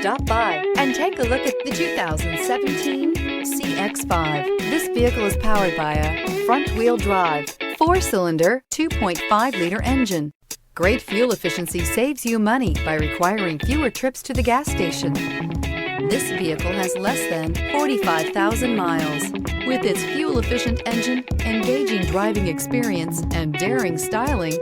Stop by and take a look at the 2017 CX-5. This vehicle is powered by a front-wheel drive, 4-cylinder, 2.5-liter engine. Great fuel efficiency saves you money by requiring fewer trips to the gas station. This vehicle has less than 45,000 miles. With its fuel-efficient engine, engaging driving experience, and daring styling,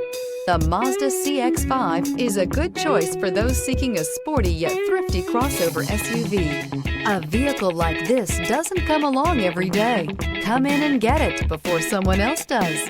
the Mazda CX-5 is a good choice for those seeking a sporty yet thrifty crossover SUV. A vehicle like this doesn't come along every day. Come in and get it before someone else does.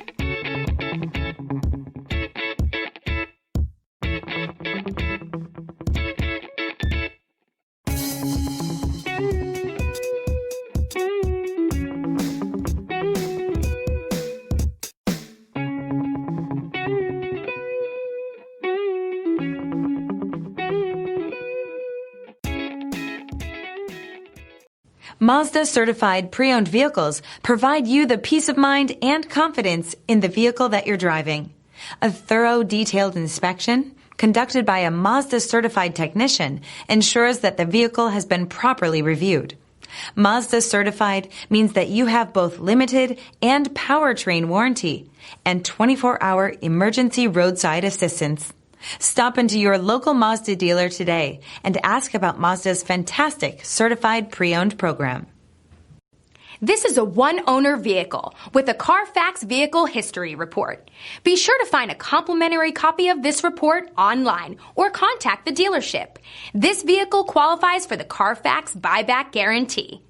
Mazda certified pre-owned vehicles provide you the peace of mind and confidence in the vehicle that you're driving. A thorough, detailed inspection conducted by a Mazda certified technician ensures that the vehicle has been properly reviewed. Mazda certified means that you have both limited and powertrain warranty and 24-hour emergency roadside assistance. Stop into your local Mazda dealer today and ask about Mazda's fantastic certified pre-owned program. This is a one-owner vehicle with a Carfax Vehicle History Report. Be sure to find a complimentary copy of this report online or contact the dealership. This vehicle qualifies for the Carfax Buyback Guarantee.